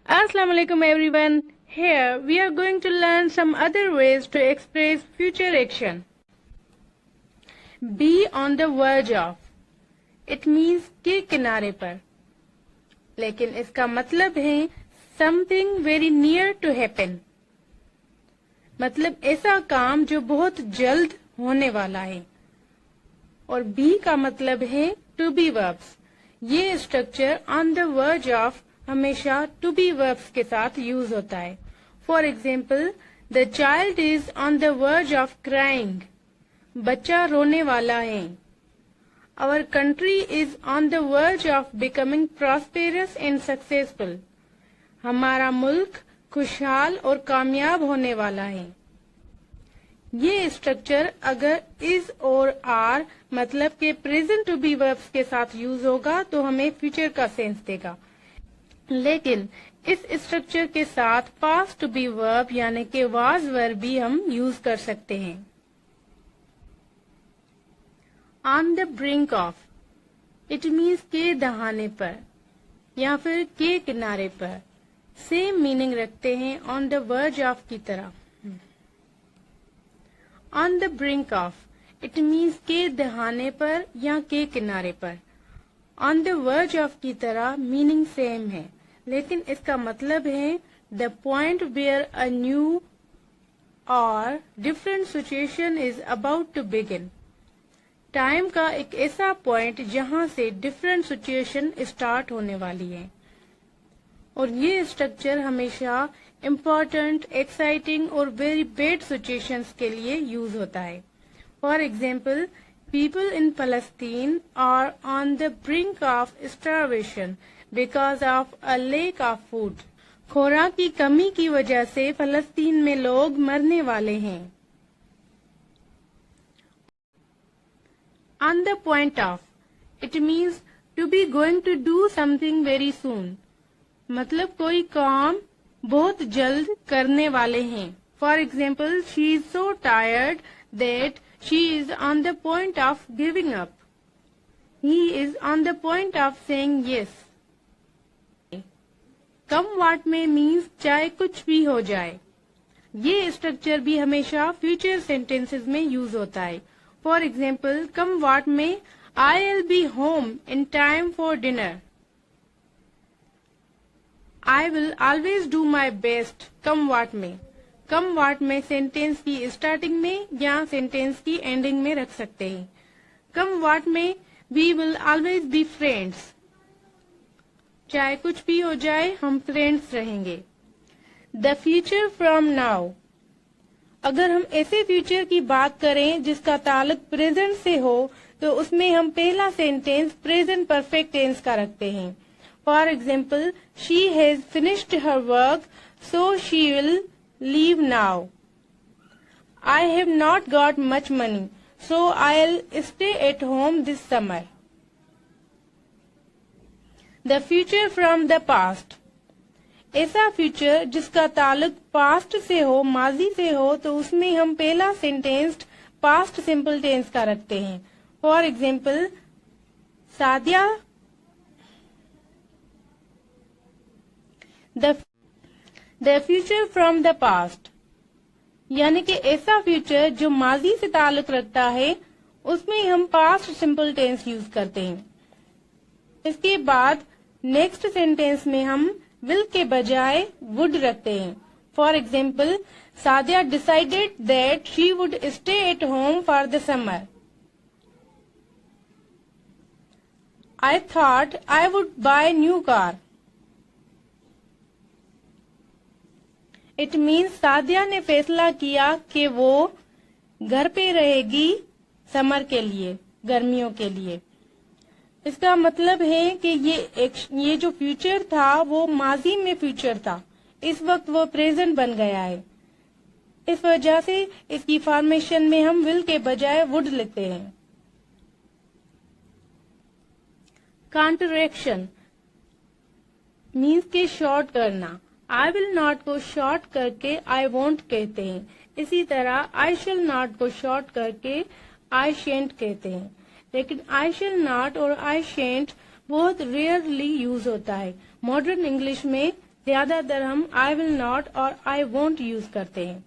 Assalamu alaikum everyone. Here we are going to learn some other ways to express future action. Be on the verge of. It means के किनारे पर. लेकिन इसका मतलब है something very near to happen. मतलब ऐसा काम जो बहुत जल्द होने वाला है. और be का मतलब है to be verbs. ये structure on the verge of हमेशा to be verbs के साथ यूज होता है. For example, the child is on the verge of crying. बच्चा रोने वाला है. Our country is on the verge of becoming prosperous and successful. हमारा मुल्क खुशहाल और कामयाब होने वाला है. ये स्ट्रक्चर अगर इज और आर मतलब के प्रेजेंट टू बी वर्ब्स के साथ यूज होगा तो हमें फ्यूचर का सेंस देगा. लेकिन इस स्ट्रक्चर के साथ पास्ट टू बी वर्ब यानी कि वाज वर्ब भी हम यूज कर सकते हैं. On the brink of. It means के दहाने पर या फिर के किनारे पर. सेम मीनिंग रखते हैं ऑन द वर्ज ऑफ की तरह. On the brink of. It means के दहाने पर या के किनारे पर. ऑन द वर्ज ऑफ की तरह मीनिंग सेम है, लेकिन इसका मतलब है the point where a new और different situation is about to begin. Time का एक ऐसा पॉइंट जहां से डिफरेंट सिचुएशन स्टार्ट होने वाली है. और ये स्ट्रक्चर हमेशा इम्पोर्टेंट, एक्साइटिंग और वेरी बैड सिचुएशंस के लिए यूज होता है. For example, people in Palestine are on the brink of starvation because of a lack of food. खुराक की कमी की वजह से फलस्तीन में लोग मरने वाले हैं. On the point of. It means to be going to do something very soon. मतलब कोई काम बहुत जल्द करने वाले हैं. For example, she is so tired that she is on the point of giving up. He is on the point of saying yes. Come what may means चाहे कुछ भी हो जाए. ये स्ट्रक्चर भी हमेशा फ्यूचर सेंटेंसेस में यूज होता है. For example, come what may, I'll be home in time for dinner. I will always do my best, come what may. Come what में सेंटेंस की स्टार्टिंग में या सेंटेंस की एंडिंग में रख सकते हैं. Come what may we will always be friends. चाहे कुछ भी हो जाए हम फ्रेंड्स रहेंगे. The future from now. अगर हम ऐसे फ्यूचर की बात करें जिसका ताल्लुक प्रेजेंट से हो तो उसमें हम पहला सेंटेंस प्रेजेंट परफेक्ट टेंस का रखते हैं. For example, she has finished her work so she will leave now. I have not got much money, so I'll stay at home this summer. The future from the past. ऐसा future जिसका ताल्लुक past से हो, माजी से हो, तो उसमें हम पहला सेंटेंस पास्ट सिंपल टेंस का रखते हैं. For example, Sadia the future from the past. यानी कि ऐसा फ्यूचर जो माजी से ताल्लुक रखता है उसमें हम पास्ट सिंपल टेंस यूज करते हैं. इसके बाद नेक्स्ट सेंटेंस में हम विल के बजाय वुड रखते हैं. For example, Sadia decided that she would stay at home for the summer. I thought I would buy new car. It means Sadia ने फैसला किया कि वो घर पे रहेगी समर के लिए, गर्मियों के लिए. इसका मतलब है कि ये जो फ्यूचर था वो माजी में फ्यूचर था, इस वक्त वो प्रेजेंट बन गया है. इस वजह से इसकी फॉर्मेशन में हम विल के बजाय वुड लिखते हैं. कॉन्ट्रैक्शन मीन्स के शॉर्ट करना. आई विल नॉट को शॉर्ट करके आई वोंट कहते हैं. इसी तरह आई शैल नॉट को शॉर्ट करके आई शेंट कहते हैं. लेकिन आई शैल नॉट और आई शेंट बहुत रेयरली यूज होता है. मॉडर्न इंग्लिश में زیادہ تر ہم I will not اور I won't یوز کرتے ہیں.